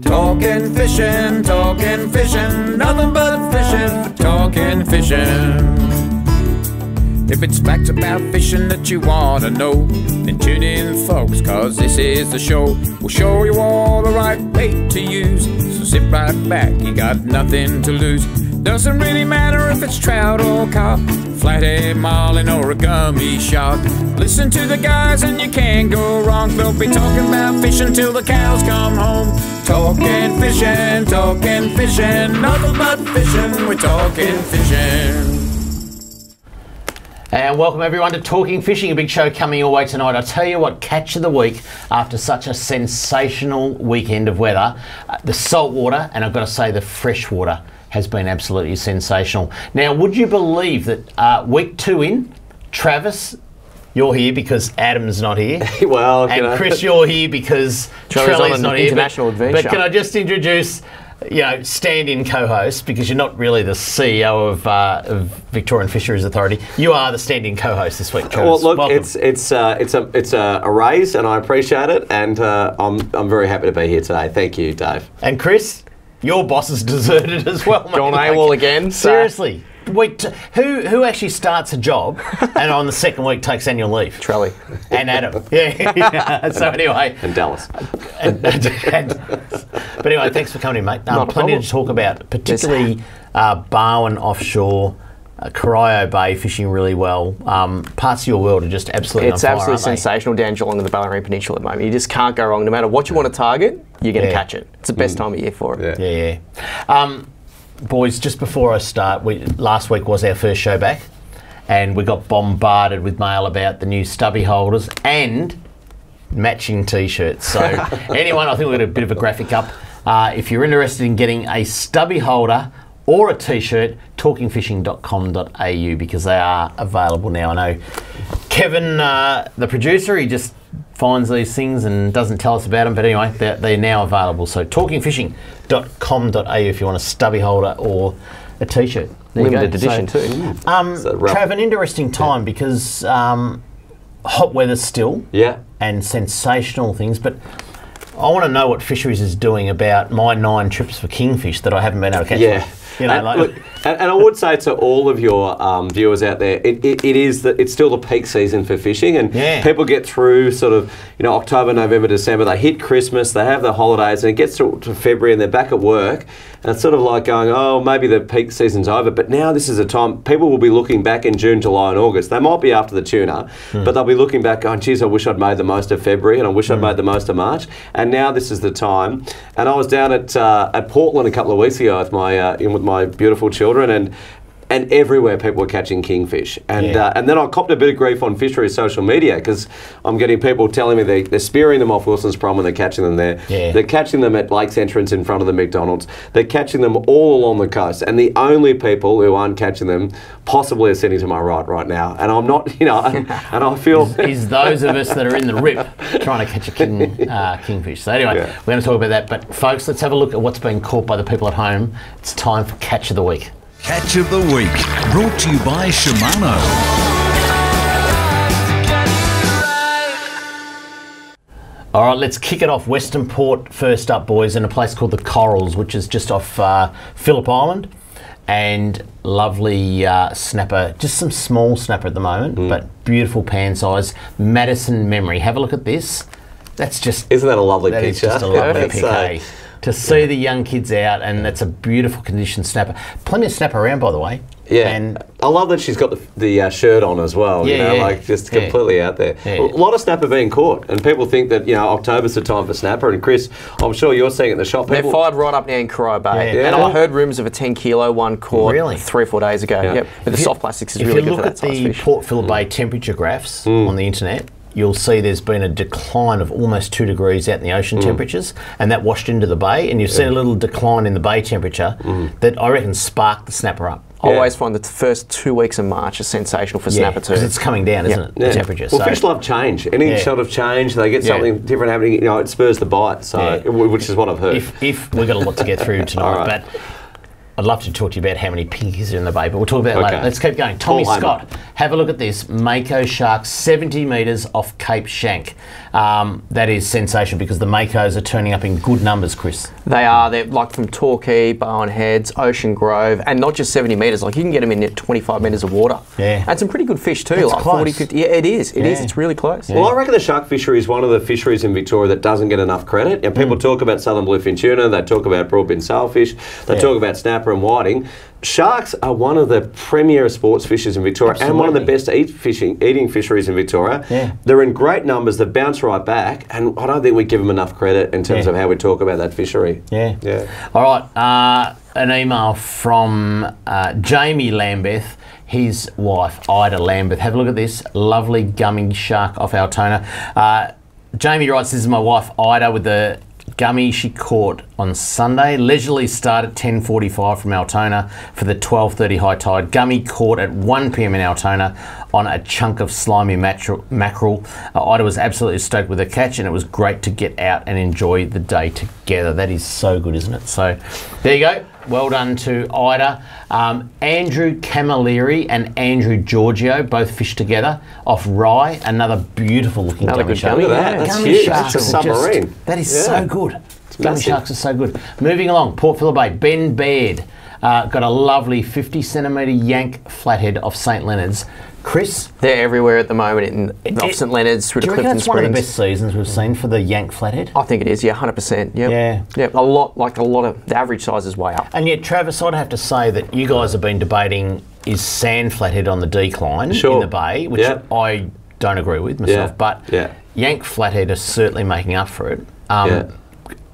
Talking fishing, nothing but fishing, talking fishing. If it's facts about fishing that you want to know, then tune in, folks, cause this is the show. We'll show you all the right bait to use, so sit right back, you got nothing to lose. Doesn't really matter if it's trout or carp, flathead, marlin or a gummy shark. Listen to the guys and you can't go wrong. They'll be talking about fishing till the cows come home. Talking fishing, nothing but fishing, we're talking fishing. And welcome everyone to Talking Fishing, a big show coming your way tonight. I'll tell you what, catch of the week after such a sensational weekend of weather. The saltwater, and I've got to say the freshwater, has been absolutely sensational. Now, would you believe that week 2 in, Travis, you're here because Adam's not here. Well, and Chris, you're here because Trelly's not here. International adventure. But can I just introduce, stand-in co-host, because you're not really the CEO of Victorian Fisheries Authority. You are the stand-in co-host this week, Travis. Well, look, welcome. it's a raise, and I appreciate it, and I'm very happy to be here today. Thank you, Dave. And Chris, your boss has deserted as well, mate. Gone AWOL again. Seriously. Who actually starts a job and on the second week takes annual leave? Trelly. And Adam. Yeah. So anyway. And Dallas. But anyway, thanks for coming in, mate. Plenty to talk about, particularly Barwon offshore, Corio Bay fishing really well. Parts of your world are just absolutely on fire, absolutely sensational down Geelong and the Ballerine Peninsula at the moment. You just can't go wrong. No matter what you want to target, you're going to catch it. It's the best time of year for it. Yeah. Boys, just before I start, last week was our first show back, and we got bombarded with mail about the new stubby holders and matching T-shirts. So anyone, I think we've got a bit of a graphic up. If you're interested in getting a stubby holder or a T-shirt, talkingfishing.com.au, because they are available now. I know Kevin, the producer, he just finds these things and doesn't tell us about them, but anyway, they're now available. So talkingfishing.com.au if you want a stubby holder or a T-shirt. Limited edition too. Trav, an interesting time because hot weather still, and sensational things, but I want to know what Fisheries is doing about my 9 trips for kingfish that I haven't been able to catch. Yeah. And I would say to all of your viewers out there, it's still the peak season for fishing, and people get through sort of October, November, December. They hit Christmas, they have their holidays, and it gets to February, and they're back at work, and it's sort of like going, oh, maybe the peak season's over. But now this is a time people will be looking back in June, July, and August. They might be after the tuna, but they'll be looking back, going, geez, I wish I'd made the most of February, and I wish I'd made the most of March. And now this is the time. And I was down at Portland a couple of weeks ago with my beautiful children, and everywhere people were catching kingfish. And then I copped a bit of grief on Fisheries social media because I'm getting people telling me they're spearing them off Wilson's Prom and they're catching them there. They're catching them at Lakes Entrance in front of the McDonald's. They're catching them all along the coast. And the only people who aren't catching them possibly are sitting to my right now. And I'm not, and I feel... is those of us that are in the rip trying to catch a kingfish. So anyway, we're going to talk about that. But folks, let's have a look at what's being caught by the people at home. It's time for Catch of the Week. Catch of the Week, brought to you by Shimano. All right, let's kick it off. Western Port first up, boys, in a place called the Corals, which is just off Phillip Island. And lovely snapper, just some small snapper at the moment, but beautiful pan size. Madison Memory. Have a look at this. That's just... Isn't that a lovely picture? That is just a lovely pic, eh? To see the young kids out, and that's a beautiful condition snapper. Plenty of snapper around, by the way. Yeah, and I love that she's got the shirt on as well. Like just completely out there. A lot of snapper being caught, and people think that October's the time for snapper. And Chris, I'm sure you're seeing it in the shop. They're fired right up now in Corio Bay, and I heard rumours of a 10-kilo one caught 3 or 4 days ago. Yep, but the soft plastics is really good for that size fish. If you look at the Port Phillip Bay temperature graphs on the internet, you'll see there's been a decline of almost 2 degrees out in the ocean temperatures, and that washed into the bay, and you've seen a little decline in the bay temperature that I reckon sparked the snapper up. I always find that the first 2 weeks of March are sensational for snapper too. Because it's coming down, isn't it, the temperature? Well, fish love change. Any sort of change, they get something different happening, it spurs the bite, so which is what I've heard. If we've got a lot to get through tonight, but I'd love to talk to you about how many pinkies are in the bay, but we'll talk about it later. Let's keep going. Tommy Scott Have a look at this. Mako shark, 70 metres off Cape Shank. That is sensational because the Makos are turning up in good numbers, Chris. They are. They're like from Torquay, Bowen Heads, Ocean Grove, and not just 70 metres. Like you can get them in 25 metres of water. Yeah. And some pretty good fish too. It's like close. 40, 50. Yeah, it is. It is. It's really close. Well, I reckon the shark fishery is one of the fisheries in Victoria that doesn't get enough credit. And people talk about southern bluefin tuna, they talk about broadbin sailfish, they talk about snapper and whiting. Sharks are one of the premier sports fishers in Victoria and one of the best eating fisheries in Victoria. Yeah. They're in great numbers, they bounce right back, and I don't think we give them enough credit in terms of how we talk about that fishery. Yeah. Yeah. All right, an email from Jamie Lambeth, his wife, Ida Lambeth. Have a look at this lovely gummy shark off Altona. Jamie writes, this is my wife, Ida, with the gummy she caught on Sunday. Leisurely start at 10:45 from Altona for the 12:30 high tide. Gummy caught at 1 p.m. in Altona on a chunk of slimy mackerel. Ida was absolutely stoked with her catch, and it was great to get out and enjoy the day together. That is so good, isn't it? So there you go. Well done to Ida. Andrew Camilleri and Andrew Giorgio both fished together off Rye. Another beautiful looking gummy shark. Look at that. That's Gummy huge. sharks That's a are submarine. that is so good. Gummy massive. sharks are so good. Moving along, Port Phillip Bay. Ben Baird got a lovely 50 centimetre yank flathead off St Leonard's. Chris? They're everywhere at the moment off St Leonard's through Do to you reckon Clifton that's one of the Springs. best seasons we've seen for the yank flathead? I think it is, yeah, 100%. Yep. Yeah. Yeah, a lot of, the average size is way up. And yet, Travis, I'd have to say that you guys have been debating is sand flathead on the decline in the bay, which I don't agree with myself, but yank flathead are certainly making up for it.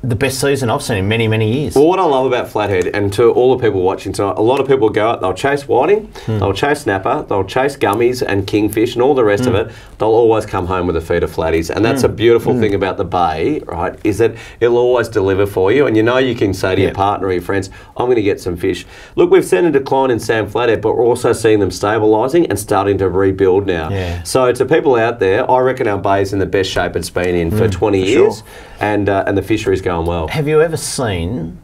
The best season I've seen in many, many years. Well, what I love about flathead, and to all the people watching tonight, a lot of people go out, they'll chase whiting, they'll chase snapper, they'll chase gummies and kingfish and all the rest of it. They'll always come home with a feed of flatties. And that's a beautiful thing about the bay, right, is that it'll always deliver for you. And you know you can say to your partner or your friends, I'm going to get some fish. Look, we've seen a decline in sand flathead, but we're also seeing them stabilising and starting to rebuild now. Yeah. So to people out there, I reckon our bay's in the best shape it's been in for 20 years. And the fishery's going well. Have you ever seen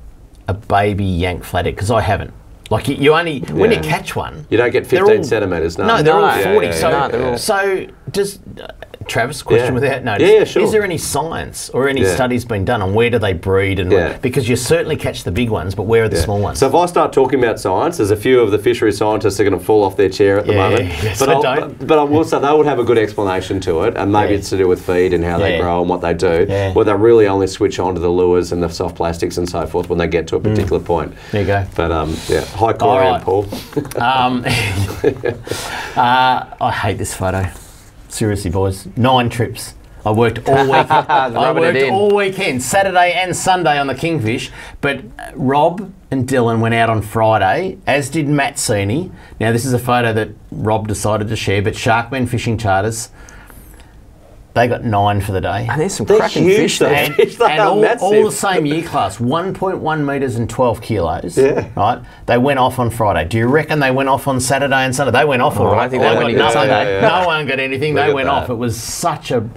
a baby yank flathead? Because I haven't. Like you only when you catch one, you don't get 15 centimetres. No, they're all 40. Yeah, so does Travis, question without notice. Yeah, sure. Is there any science or any studies been done on where do they breed and because you certainly catch the big ones, but where are the small ones? So if I start talking about science, there's a few of the fishery scientists are going to fall off their chair at the moment. Yes, but I will say they would have a good explanation to it, and maybe it's to do with feed and how they grow and what they do. Where they really only switch on to the lures and the soft plastics and so forth when they get to a particular point. There you go. But hi Corey and Paul. I hate this photo. Seriously, boys. 9 trips. I worked all weekend. All weekend, Saturday and Sunday on the Kingfish. But Rob and Dylan went out on Friday, as did Matt Seeney. Now, this is a photo that Rob decided to share, but Sharkmen Fishing Charters, they got 9 for the day. And there's some cracking fish there. And all the same year class, 1.1 metres and 12 kilos. Yeah. Right? They went off on Friday. Do you reckon they went off on Saturday and Sunday? They went off all right. I think they went got nothing. Sunday. No one got anything. They went off. It was such a...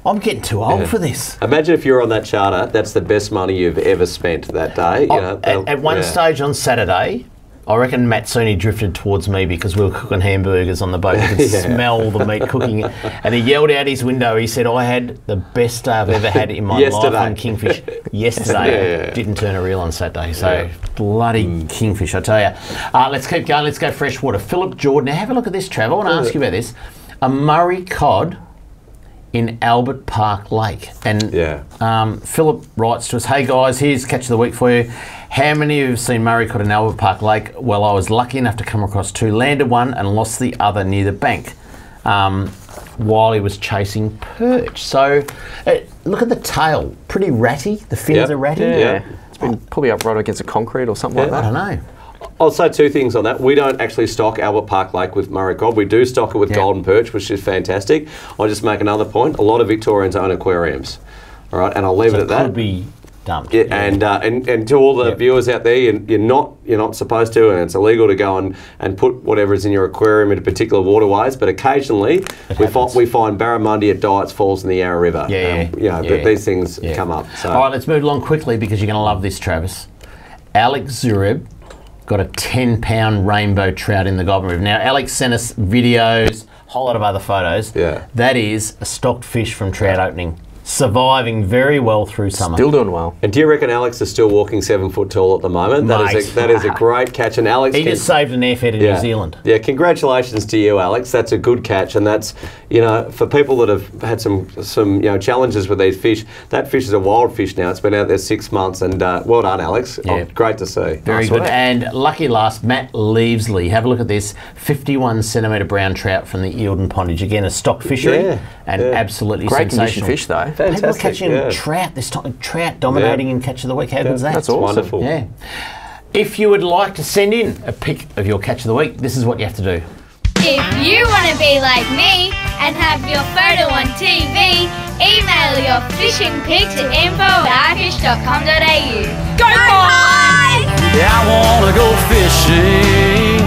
I'm getting too old for this. Imagine if you're on that charter, that's the best money you've ever spent that day. At one stage on Saturday, I reckon Matt Seeney drifted towards me because we were cooking hamburgers on the boat. You could smell the meat cooking. And he yelled out his window. He said, I had the best day I've ever had in my life on Kingfish. Yesterday. Didn't turn a reel on Saturday. So bloody Kingfish, I tell you. Let's keep going. Let's go freshwater. Philip Jordan. Now have a look at this, Trav. I want to ask you about this. A Murray cod in Albert Park Lake. And Philip writes to us, hey guys, here's catch of the week for you. How many of you have seen Murray cod in Albert Park Lake? Well, I was lucky enough to come across 2, landed one and lost the other near the bank while he was chasing perch. So look at the tail, pretty ratty. The fins are ratty. Yeah, it's been probably up right against the concrete or something like that. I don't know. I'll say 2 things on that. We don't actually stock Albert Park Lake with Murray cod. We do stock it with golden perch, which is fantastic. I'll just make another point. A lot of Victorians own aquariums. All right, and I'll leave it at that. Could be dumped. Yeah, and to all the viewers out there, you're not supposed to, and it's illegal to go and put whatever is in your aquarium into particular waterways. But occasionally, we find barramundi at Diets Falls in the Yarra River. But these things come up. So. All right, let's move along quickly because you're going to love this, Travis. Alex Zureb got a 10-pound rainbow trout in the Goulburn River. Now, Alex sent us videos, a whole lot of other photos. Yeah. That is a stocked fish from trout opening. Surviving very well through summer. Still doing well. And do you reckon Alex is still walking 7 foot tall at the moment? That is a great catch. And Alex, he just saved an airfare to New Zealand. Yeah, congratulations to you, Alex. That's a good catch, and that's, you know, for people that have had some challenges with these fish. That fish is a wild fish now. It's been out there 6 months, and well done, Alex. Yeah. Oh, great to see. Very good. And lucky last, Matt Leavesley. Have a look at this 51 centimetre brown trout from the Eildon Pondage. Again, a stock fishery, and absolutely great sensational fish though. Fantastic. People catching trout this time, trout dominating in catch of the week. How good is that? That's awesome. Wonderful. Yeah. If you would like to send in a pic of your catch of the week, this is what you have to do. If you want to be like me and have your photo on TV, email your fishing pic to info@ifish.com.au. Go Pies! Yeah, I wanna go fishing.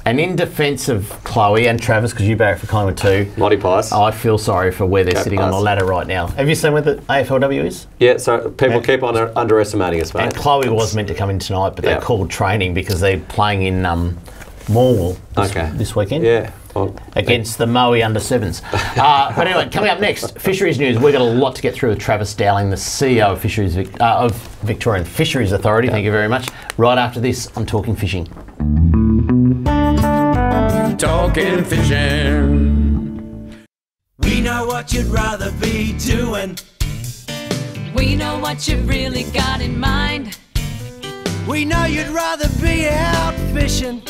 And in defence of Chloe and Travis, because you barrack for Collingwood too, Monty Pies. I feel sorry for where they're sitting on the ladder right now. Have you seen where the AFLW is? Yeah, so people keep on underestimating us, mate. And Chloe was meant to come in tonight, but they called training because they're playing in Morwell this weekend. Yeah. Against the Moe under-7s. But anyway, coming up next, Fisheries News. We've got a lot to get through with Travis Dowling, the CEO of Victorian Fisheries Authority. Thank you very much. Right after this, I'm Talking Fishing. Talking fishing. We know what you'd rather be doing. We know what you've really got in mind. We know you'd rather be out fishing.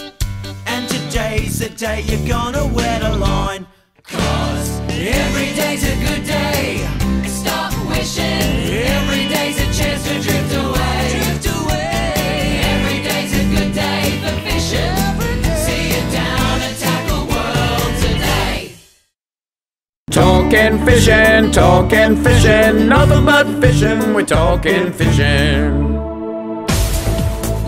And today's the day you're gonna wet a line. 'Cause every day's a good day. Stop wishing. Every day's a chance to drift away. Drift away. Every day's a good day for fishing. See it down and tackle world today. Talking fishing, nothing but fishing. We're talking fishing.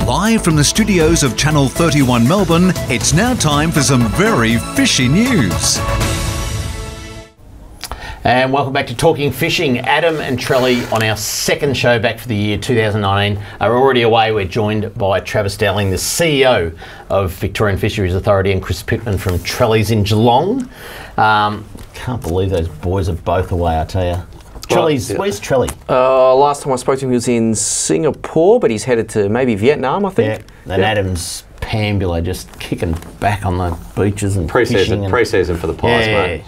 Live from the studios of Channel 31 Melbourne, it's now time for some very fishy news. And welcome back to Talking Fishing. Adam and Trelly on our second show back for the year 2019 are already away. We're joined by Travis Dowling, the CEO of Victorian Fisheries Authority, and Chris Pitman from Trelly's in Geelong. Can't believe those boys are both away, I tell you. Trelly's, where's Trelly? Last time I spoke to him, he was in Singapore, but he's headed to maybe Vietnam, I think. Yeah, and Adam's Pambula just kicking back on the beaches and fishing. Pre-season for the Pies, mate.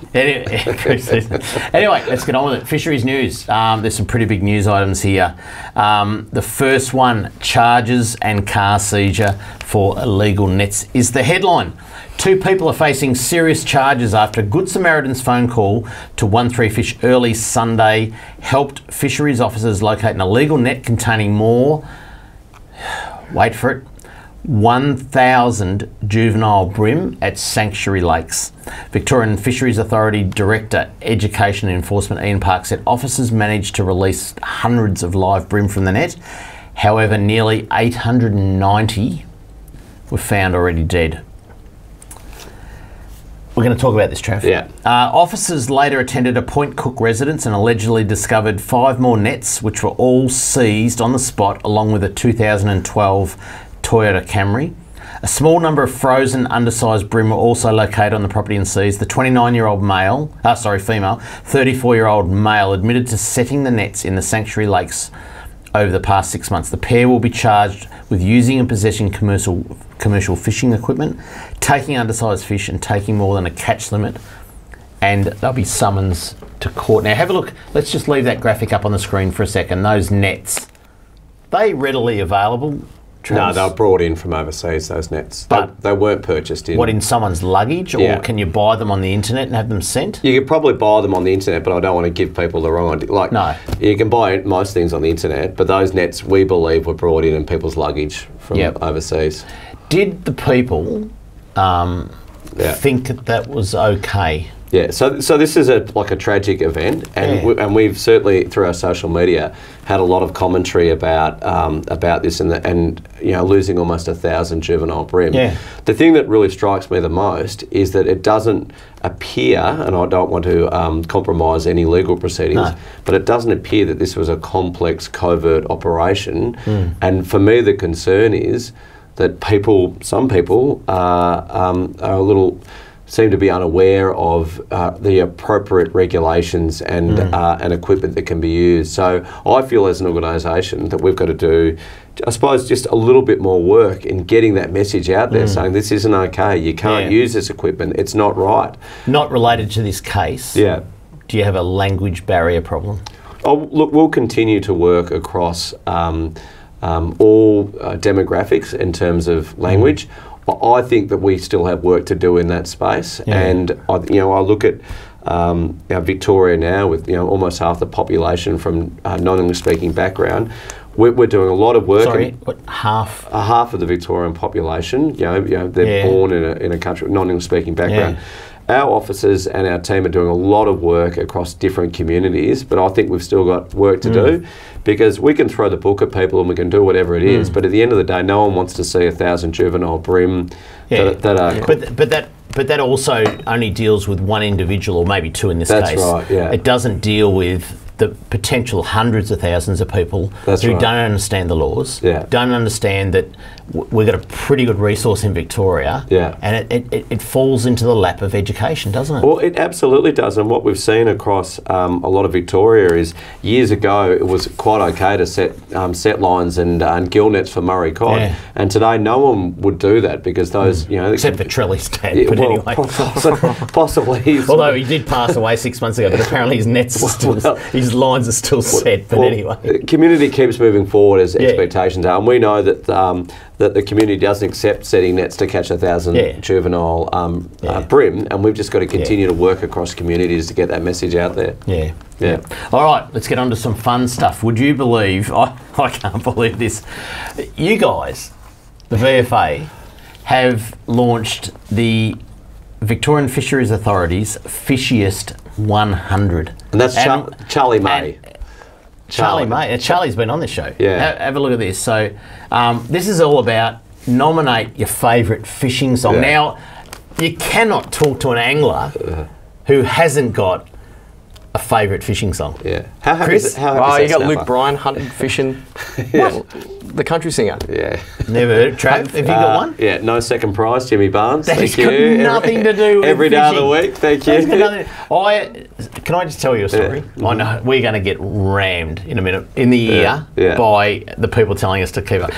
Pre-season. Anyway, let's get on with it. Fisheries news. There's some pretty big news items here. The first one, charges and car seizure for illegal nets, is the headline. 2 people are facing serious charges after a Good Samaritan's phone call to 13 Fish early Sunday helped fisheries officers locate an illegal net containing more, wait for it, 1,000 juvenile bream at Sanctuary Lakes. Victorian Fisheries Authority Director, Education and Enforcement Ian Park said officers managed to release hundreds of live bream from the net. However, nearly 890 were found already dead. We're going to talk about this, Trav. Yeah. Officers later attended a Point Cook residence and allegedly discovered 5 more nets, which were all seized on the spot, along with a 2012 Toyota Camry. A small number of frozen, undersized bream were also located on the property and seized. The 29-year-old female, 34-year-old male admitted to setting the nets in the Sanctuary Lakes over the past 6 months. The pair will be charged with using and possessing commercial fishing equipment, taking undersized fish and taking more than a catch limit, and they'll be summons to court. Now have a look, let's just leave that graphic up on the screen for a second. Those nets, they readily available? No, they were brought in from overseas, those nets. But they weren't purchased in... What, in someone's luggage? Or can you buy them on the internet and have them sent? You could probably buy them on the internet, but I don't want to give people the wrong idea. Like, no. You can buy most things on the internet, but those nets, we believe, were brought in people's luggage from overseas. Did the people think that was okay? Yeah, so this is like a tragic event, and and we've certainly through our social media had a lot of commentary about this and losing almost 1,000 juvenile bream. Yeah. The thing that really strikes me the most is that it doesn't appear, and I don't want to compromise any legal proceedings, but it doesn't appear that this was a complex covert operation. And for me, the concern is that some people are a little. Seem to be unaware of the appropriate regulations and equipment that can be used. So I feel as an organisation that we've got to do, I suppose, just a little bit more work in getting that message out there saying this isn't okay, you can't use this equipment, it's not right. Not related to this case, do you have a language barrier problem? Oh, look, we'll continue to work across all demographics in terms of language. I think that we still have work to do in that space, and I look at Victoria now with almost half the population from non-English speaking background. We're doing a lot of work. Sorry, what, half? Half of the Victorian population. They're born in a country with non-English speaking background. Our officers and our team are doing a lot of work across different communities, but I think we've still got work to do, because we can throw the book at people and we can do whatever it is, but at the end of the day, no one wants to see 1,000 juvenile bream that are... But that also only deals with one individual, or maybe two in this case. That's right, yeah. It doesn't deal with the potential hundreds of thousands of people who don't understand the laws, don't understand that we've got a pretty good resource in Victoria, and it falls into the lap of education, doesn't it? Well, it absolutely does, and what we've seen across a lot of Victoria is years ago it was quite okay to set lines and gill nets for Murray cod, and today no one would do that because those, except for Trelly's dad, but anyway. Possibly. Although he did pass away 6 months ago, but apparently his nets are still, his lines are still set, but anyway. Community keeps moving forward as expectations are, and we know that that the community doesn't accept setting nets to catch 1,000 juvenile bream, and we've just got to continue to work across communities to get that message out there. Yeah. All right, let's get on to some fun stuff. Would you believe, I can't believe this, you guys, the VFA, have launched the Victorian Fisheries Authority's Fishiest 100. And that's Charlie May. Charlie May. Charlie's been on this show. Have a look at this. So this is all about nominate your favourite fishing song. Now, you cannot talk to an angler who hasn't got a favourite fishing song. How Chris? You got Luke Bryan hunting, fishing. The country singer. Never heard. Trav, have you got one? No Second Prize, Jimmy Barnes. That's got nothing to do with every day fishing. of the week. Thank you. Can I just tell you a story? I know we're going to get rammed in a minute in the ear by the people telling us to keep up.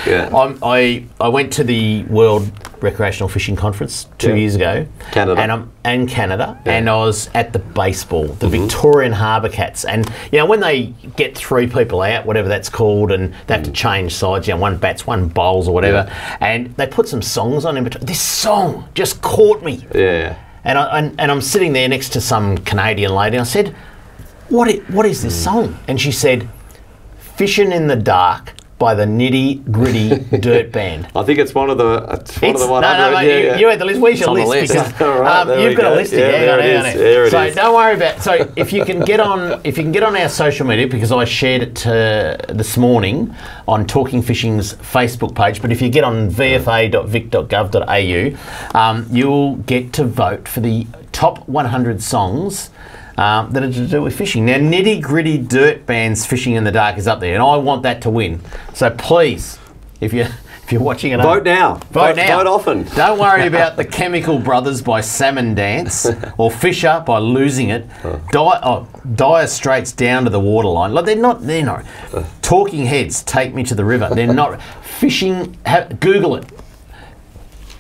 I went to the World Recreational Fishing Conference 2 years ago, Canada, and I was at the baseball, the Victorian Harbour Cats, and when they get three people out, whatever that's called, and they have to change sides, one bats, one bowls, or whatever, and they put some songs on in between. This song just caught me. And I'm sitting there next to some Canadian lady. I said, "What is this song?" And she said, "Fishing in the Dark" by the Nitty Gritty Dirt Band. I think it's one of the 100. No, you had the list. We should list because you've got a list here. Hang on. So don't worry about. So if you can get on our social media, because I shared it this morning on Talking Fishing's Facebook page. But if you get on vfa.vic.gov.au, you'll get to vote for the top 100 songs that are to do with fishing. Now, Nitty Gritty Dirt Band's Fishing in the Dark is up there, and I want that to win. So please, if you're watching it, vote now. Vote often. Don't worry about the Chemical Brothers by Salmon Dance or Fisher by Losing It. Dire Straits Down to the Waterline. Like they're not. Talking Heads, Take Me to the River. They're not fishing. Google it.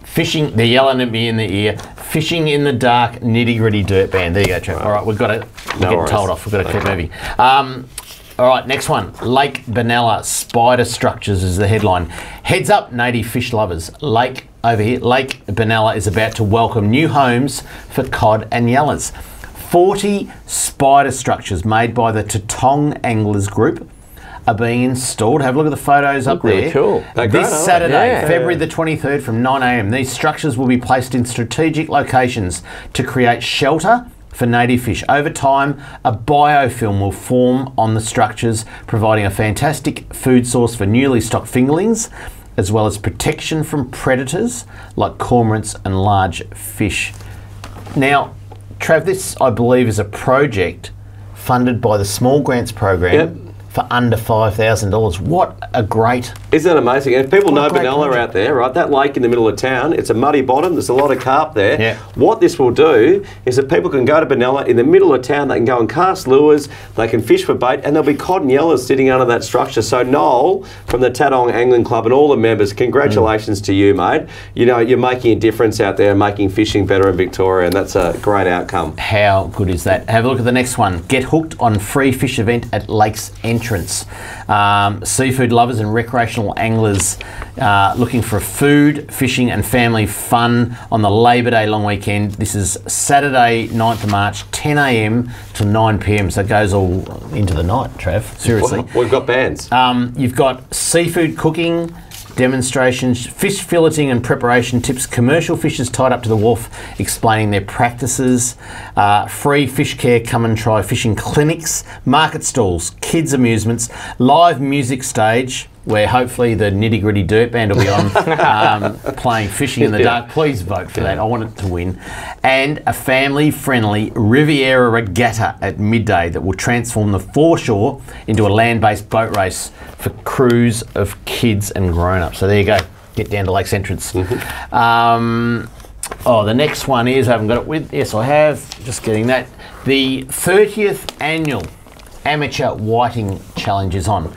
Fishing, they're yelling at me in the ear. Fishing in the Dark, Nitty Gritty Dirt Band. There you go, Trev. All right, we're getting told off. We've got to keep moving. All right, next one. Lake Benalla Spider Structures is the headline. Heads up, native fish lovers. Lake Benalla is about to welcome new homes for cod and yellas. 40 spider structures made by the Tatong Anglers Group are being installed. Have a look at the photos up there. Really cool. This Saturday, February the 23rd from 9 a.m. These structures will be placed in strategic locations to create shelter for native fish. Over time, a biofilm will form on the structures, providing a fantastic food source for newly stocked fingerlings, as well as protection from predators like cormorants and large fish. Now, Trav, this, I believe, is a project funded by the Small Grants Program for under $5,000. What a great... Isn't that amazing? And if people know Benalla project out there, right, that lake in the middle of town, it's a muddy bottom, there's a lot of carp there. Yeah. What this will do is that people can go to Benalla in the middle of town, they can go and cast lures, they can fish for bait, and there'll be cod and yellows sitting under that structure. So Noel, from the Tadong Angling Club and all the members, congratulations to you, mate. You know, you're making a difference out there, making fishing better in Victoria, and that's a great outcome. How good is that? Have a look at the next one. Get hooked on free fish event at Lake's Entrance. Seafood lovers and recreational anglers looking for food, fishing and family fun on the Labor Day long weekend. This is Saturday, 9th of March, 10 a.m. to 9 p.m. So it goes all into the night, Trav. Seriously. We've got bands. You've got seafood cooking, demonstrations, fish filleting and preparation tips, commercial fishers tied up to the wharf explaining their practices, free fish care, come and try fishing clinics, market stalls, kids amusements, live music stage where hopefully the Nitty Gritty Dirt Band will be on playing Fishing in the Dark. Please vote for that. I want it to win. And a family-friendly Riviera Regatta at midday that will transform the foreshore into a land-based boat race for crews of kids and grown-ups. So there you go. Get down to Lake's Entrance. The next one is, I haven't got it with, yes I have, just getting that. The 30th annual Amateur Whiting Challenge is on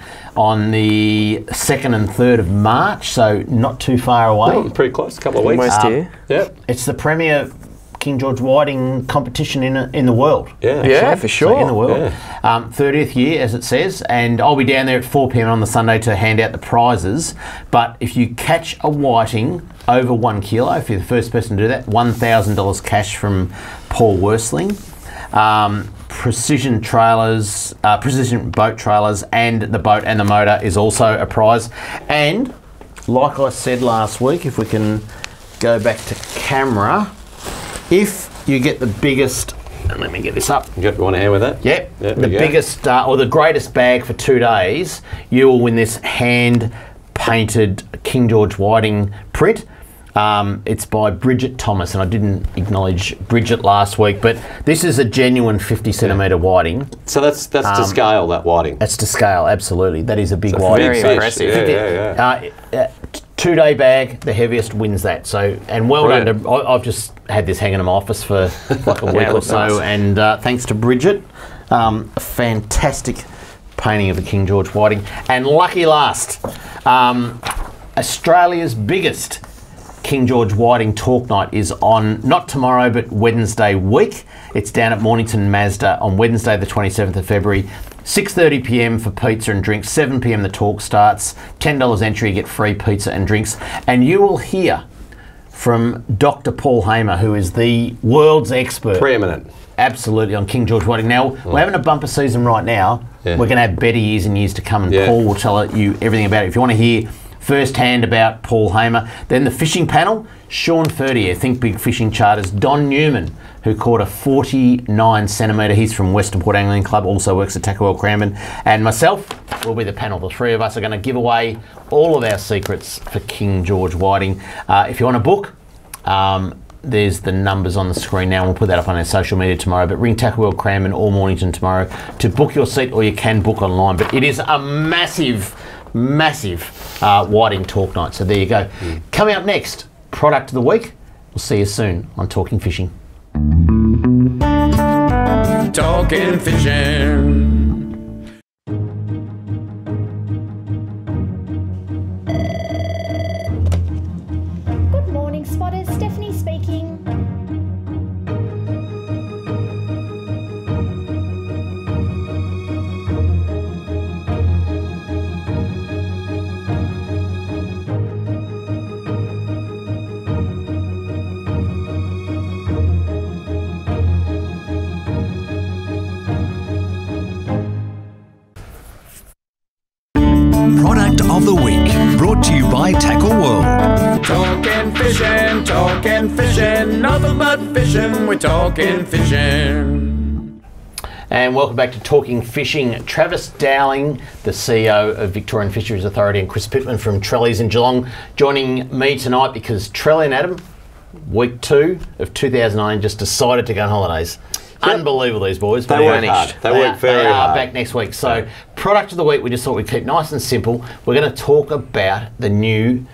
the 2nd and 3rd of March, so not too far away. Oh, pretty close, a couple of weeks. Almost here. Yep. It's the premier King George Whiting competition in the world. Yeah, for sure. So in the world. 30th year, as it says, and I'll be down there at 4 p.m. on the Sunday to hand out the prizes. But if you catch a whiting over 1 kilo, if you're the first person to do that, $1,000 cash from Paul Worsling. Precision trailers, precision boat trailers, and the boat and the motor is also a prize. And like I said last week, if we can go back to camera, if you get the biggest, and let me get this up. You want a hand with that? Yep. The biggest or the greatest bag for 2 days, you will win this hand painted King George Whiting print. It's by Bridget Thomas, and I didn't acknowledge Bridget last week, but this is a genuine 50 centimetre whiting. So that's to scale, that whiting. That's to scale, absolutely. That is a big whiting. Very impressive. 2 day bag, the heaviest wins that. So, and well done to, I've just had this hanging in my office for like a week or so, and thanks to Bridget, a fantastic painting of the King George Whiting. And lucky last, Australia's biggest King George Whiting Talk Night is on, not tomorrow, but Wednesday week. It's down at Mornington Mazda on Wednesday the 27th of February. 6:30 p.m. for pizza and drinks. 7 p.m. the talk starts. $10 entry, you get free pizza and drinks. And you will hear from Dr. Paul Hamer, who is the world's expert. Preeminent. Absolutely, on King George Whiting. Now, we're having a bumper season right now. Yeah. We're going to have better years and years to come, and Paul will tell you everything about it. If you want to hear firsthand about Paul Hamer. Then the fishing panel, Sean Ferdier, Think Big Fishing Charters, Don Newman, who caught a 49 centimetre. He's from Western Port Angling Club, also works at Tackle World Cranbourne, and myself will be the panel. The three of us are going to give away all of our secrets for King George Whiting. If you want to book, there's the numbers on the screen now, and we'll put that up on our social media tomorrow. But ring Tackle World Cranbourne or Mornington tomorrow to book your seat, or you can book online. But it is a massive whiting talk night. So there you go. Coming up next, product of the week. We'll see you soon on Talking Fishing. Talking Fishing. Good morning, spotters. Stephanie speaking. Product of the week, brought to you by Tackle World. Talking fishing, nothing but fishing, we're talking fishing. And welcome back to Talking Fishing. Travis Dowling, the CEO of Victorian Fisheries Authority, and Chris Pitman from Trelly's in Geelong, joining me tonight because Trelly and Adam, week 2 of 2009, just decided to go on holidays. Yep. Unbelievable, these boys. They work hard. They work very hard. Back next week. So, product of the week, we just thought we'd keep nice and simple. We're going to talk about the new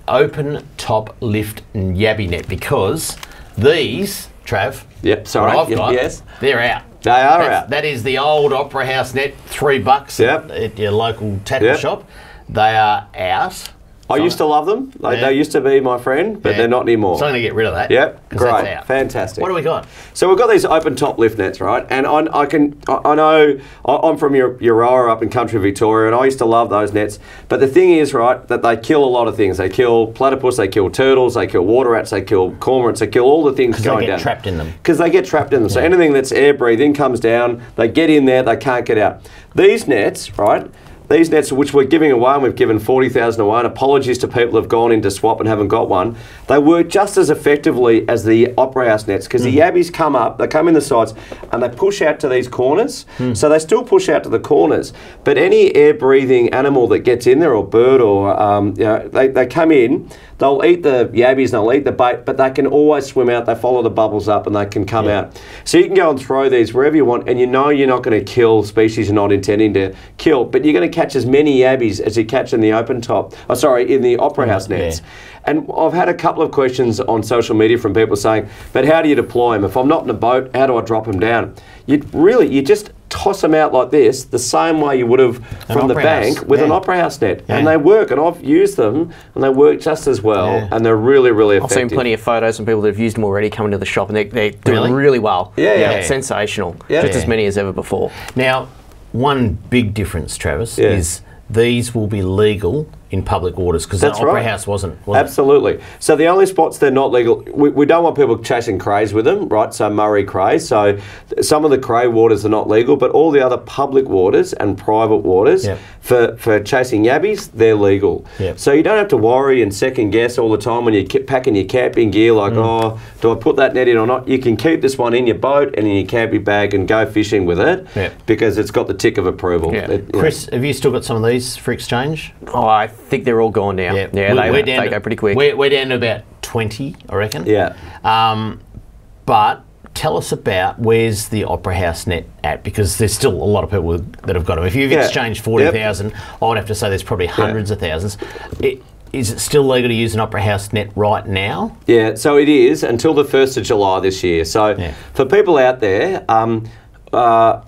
open top lift yabby net, because these, Trav, yep, sorry, what I've got, yes, they're out. They are out. That is the old Opera House net, $3 at your local tackle shop. They are out. I used to love them. They used to be my friend, but they're not anymore. So I'm going to get rid of that. Yep, great, that's out. Fantastic. What do we got? So we've got these open top lift nets, right? And I know I'm from Euroa up in country Victoria, and I used to love those nets. But the thing is, right, that they kill a lot of things. They kill platypus, they kill turtles, they kill water rats, they kill cormorants, they kill all the things going down. Because they get trapped in them. Because they get trapped in them. So anything that's air breathing comes down, they get in there, they can't get out. These nets, right? These nets, which we're giving away, and we've given 40,000 away, and apologies to people who have gone into swap and haven't got one, they work just as effectively as the Opera House nets, because the yabbies come up, they come in the sides, and they push out to these corners. So they still push out to the corners, but any air-breathing animal that gets in there, or bird, or they come in, they'll eat the yabbies, they'll eat the bait, but they can always swim out, they follow the bubbles up, and they can come out. So you can go and throw these wherever you want, and you know you're not going to kill species you're not intending to kill, but you're going to catch as many yabbies as you catch in the open top, in the Opera House nets. And I've had a couple of questions on social media from people saying, but how do you deploy them? If I'm not in a boat, how do I drop them down? You just toss them out like this, the same way you would have from the bank with an Opera House net. And they work, and I've used them, and they work just as well, and they're really, really effective. I've seen plenty of photos from people that have used them already coming to the shop, and they're doing really well. Sensational. Just as many as ever before. Now, one big difference, Travis, is these will be legal in public waters, because the Opera House wasn't. Absolutely. So the only spots they're not legal, we don't want people chasing crays with them, right? So Murray crays. So some of the cray waters are not legal, but all the other public waters and private waters for chasing yabbies, they're legal. So you don't have to worry and second guess all the time when you're packing your camping gear, like, oh, do I put that net in or not? You can keep this one in your boat and in your camping bag and go fishing with it because it's got the tick of approval. Chris, have you still got some of these for exchange? Oh, I think they're all gone now. They go pretty quick. We're down to about 20, I reckon. But tell us about where's the Opera House net at, because there's still a lot of people that have got them. If you've exchanged 40,000, I would have to say there's probably hundreds of thousands. Is it still legal to use an Opera House net right now? Yeah, so it is until the 1st of July this year. So for people out there, from the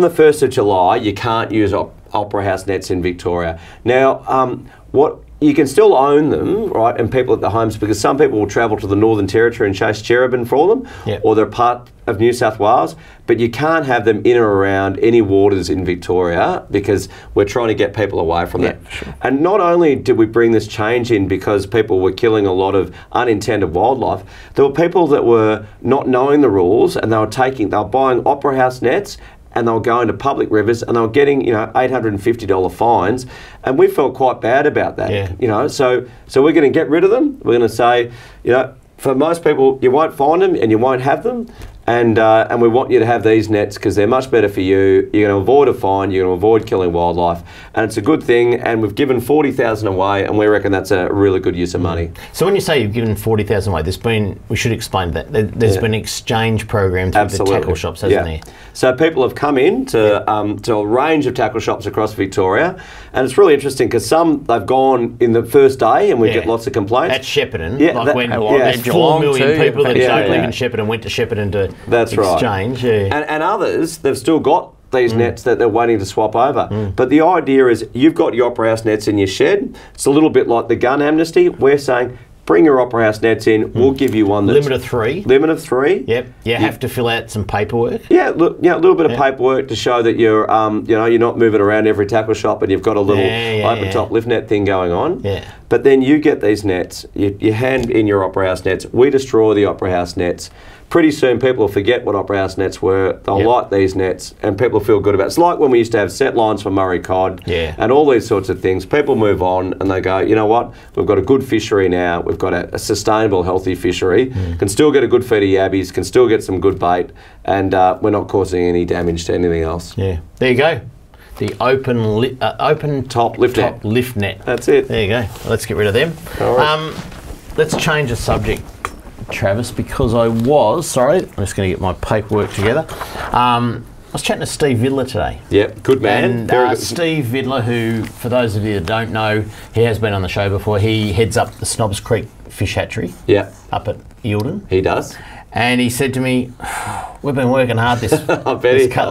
1st of July, you can't use Opera House nets in Victoria. Now, what you can still own them, right, and people at the homes, because some people will travel to the Northern Territory and chase cherubin for them, or they're part of New South Wales, but you can't have them in or around any waters in Victoria because we're trying to get people away from that. And not only did we bring this change in because people were killing a lot of unintended wildlife, there were people that were not knowing the rules, and they were buying Opera House nets, and they were going to public rivers, and they were getting, $850 fines, and we felt quite bad about that. So we're going to get rid of them. We're going to say, for most people, you won't find them and you won't have them, and we want you to have these nets because they're much better for you. You're going to avoid a fine, you're going to avoid killing wildlife, and it's a good thing, and we've given 40,000 away, and we reckon that's a really good use of money. So when you say you've given 40,000 away, we should explain that. There's been an exchange program through the tackle shops, hasn't there? So people have come in to a range of tackle shops across Victoria, and it's really interesting because some, they've gone in the first day, and we get lots of complaints. At Shepparton, there's 4 million people that don't live in Shepparton went to Shepparton to exchange. And others, they've still got these nets that they're waiting to swap over. But the idea is you've got your Opera House nets in your shed. It's a little bit like the gun amnesty. We're saying, bring your Opera House nets in. We'll give you one that's limit of 3. Limit of 3. Yep. You have to fill out some paperwork. A little bit of paperwork to show that you're, you're not moving around every tackle shop and you've got a little open top lift net thing going on. But then you get these nets. You hand in your Opera House nets. We destroy the Opera House nets. pretty soon people will forget what opera house nets were. They'll like these nets, and people feel good about it. It's like when we used to have set lines for Murray cod and all these sorts of things. People move on and they go, you know what, we've got a good fishery now. We've got a sustainable, healthy fishery. Can still get a good feed of yabbies, can still get some good bait, and we're not causing any damage to anything else. Yeah, there you go. The open top lift net. That's it. There you go. Let's get rid of them. Let's change the subject, Travis, because I'm just going to get my paperwork together. I was chatting to Steve Vidler today. Yep, good man. And Steve Vidler, who, for those of you that don't know, he has been on the show before. He heads up the Snobs Creek Fish Hatchery up at Eildon. He does. And he said to me, we've been working hard this couple of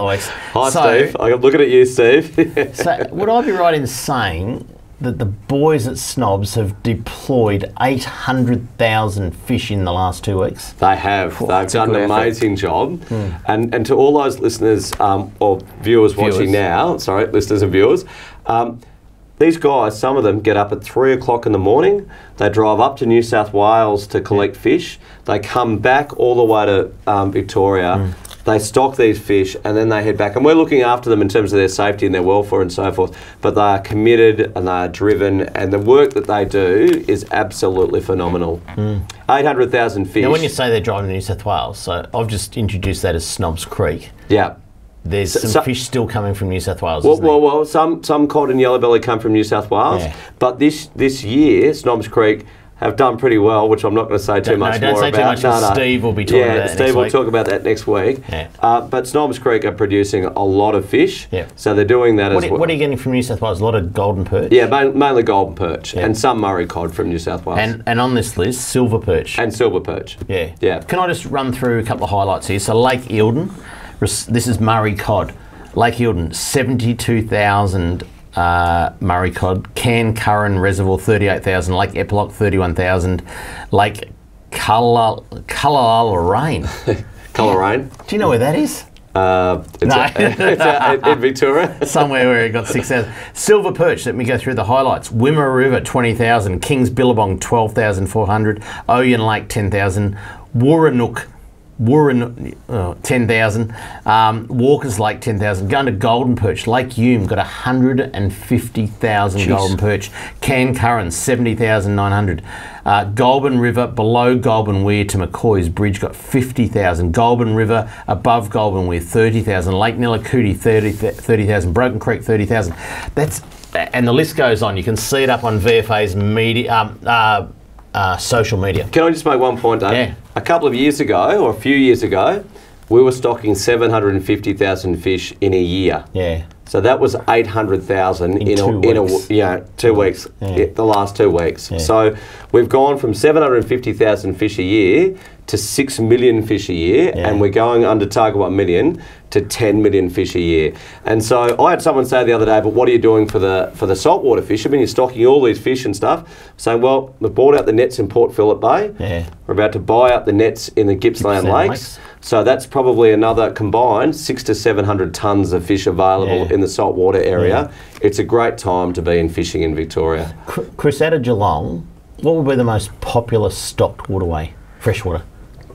weeks. Hi, Steve. I'm looking at you, Steve. So would I be right in saying that the boys at Snobs have deployed 800,000 fish in the last 2 weeks? They have. They've done an amazing job. And to all those listeners or viewers watching now, listeners and viewers, these guys, some of them get up at 3 o'clock in the morning. They drive up to New South Wales to collect fish. They come back all the way to Victoria. They stock these fish and then they head back. And we're looking after them in terms of their safety and their welfare and so forth. But they are committed and they are driven, and the work that they do is absolutely phenomenal. 800,000 fish. Now, when you say they're driving to New South Wales, so I've just introduced that as Snobs Creek. Yeah. There's some fish still coming from New South Wales. Well, some cod and yellowbelly come from New South Wales, but this year Snobs Creek have done pretty well, which I'm not going to say too much more about. Don't say too much. Steve will be talking about that next week. Steve will talk about that next week. But Snobs Creek are producing a lot of fish, so they're doing that as well. What are you getting from New South Wales? A lot of golden perch? Yeah, mainly golden perch, and some Murray cod from New South Wales. And on this list, silver perch. And silver perch. Yeah. Can I just run through a couple of highlights here? So Lake Eildon, this is Murray cod. Lake Eildon, 72,000 Murray cod. Can Curran Reservoir, 38,000. Lake Epilock, 31,000. Lake Cullerane. Cullerane? Do you know where that is? It's in Victoria. Somewhere where it got 6,000. Silver perch, let me go through the highlights. Wimmer River, 20,000. Kings Billabong, 12,400. Oyen Lake, 10,000. Wooranook, 10,000. Walker's Lake, 10,000. Going to golden perch, Lake Hume got 150,000 golden perch. Can Curran, 70,900. Goulburn River below Goulburn Weir to McCoy's Bridge got 50,000. Goulburn River above Goulburn Weir, 30,000. Lake Nilakudi, 30,000. Broken Creek, 30,000. And the list goes on. You can see it up on VFA's media. Social media. Can I just make one point, Dave? Yeah. A couple of years ago, or a few years ago, we were stocking 750,000 fish in a year. Yeah. So that was 800,000 in 2 weeks. The last 2 weeks. Yeah. So we've gone from 750,000 fish a year to 6 million fish a year, and we're going under target 1 million to 10 million fish a year. And so I had someone say the other day, but what are you doing for the saltwater fish? I mean, you're stocking all these fish and stuff. Saying, well, we've bought out the nets in Port Phillip Bay. Yeah. We're about to buy out the nets in the Gippsland Lakes. So that's probably another combined 600 to 700 tonnes of fish available in the saltwater area. It's a great time to be in fishing in Victoria. Chris, out of Geelong, what would be the most popular stocked waterway, freshwater?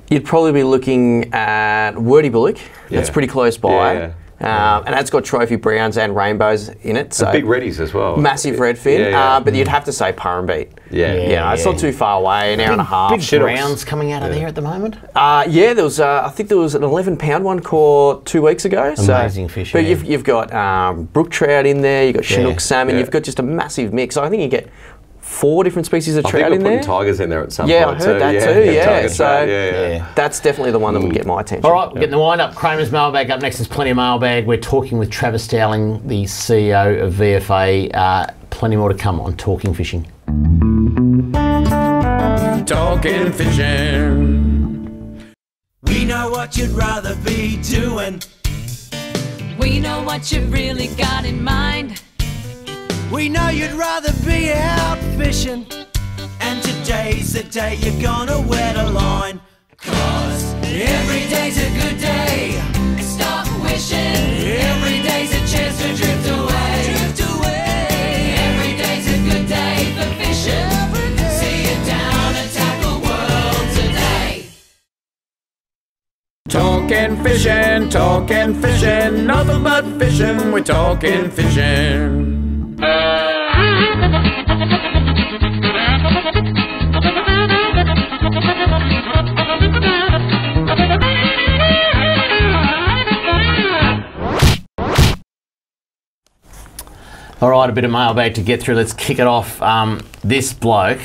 You'd probably be looking at Wurdy-Bullock. That's pretty close by. And that's got trophy browns and rainbows in it. So big reddies as well. Massive redfin. But you'd have to say Purrumbete. It's not too far away, an hour and a half. Big browns coming out of there at the moment? There was, I think there was an 11-pound one caught 2 weeks ago. Amazing fish. But you've got brook trout in there, you've got Chinook salmon, you've got just a massive mix. I think you get 4 different species of trout in there. I think we're putting tigers in there at some point. Yeah, I heard that too. So that's definitely the one that would get my attention. All right, we're getting the wind up. Kramer's mailbag up next. There's plenty of mailbag. We're talking with Travis Dowling, the CEO of VFA. Plenty more to come on Talking Fishing. Talking fishing. We know what you'd rather be doing. We know what you really got in mind. We know you'd rather be out fishing. And today's the day you're gonna wet a line. 'Cause every day's a good day. Stop wishing. Every day's a chance to drift away. Every day's a good day for fishing. fishing, nothing but fishing, we're talking fishing. All right, a bit of mailbag to get through. Let's kick it off. This bloke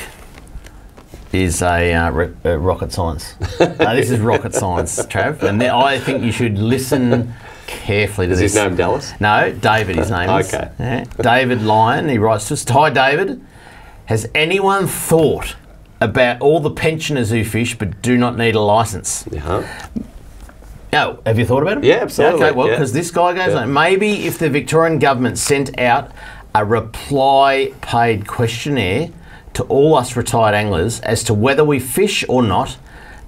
is a rocket science. This is rocket science, Trav. And I think you should listen carefully to this. Is his name Dallas? No, David, his name is. Okay. Yeah. David Lyon, he writes to us, "Hi, David. Has anyone thought about all the pensioners who fish but do not need a licence?" Uh-huh. Oh, have you thought about it? Yeah, absolutely. Okay, well, because this guy goes on. Maybe if the Victorian government sent out a reply-paid questionnaire to all us retired anglers as to whether we fish or not,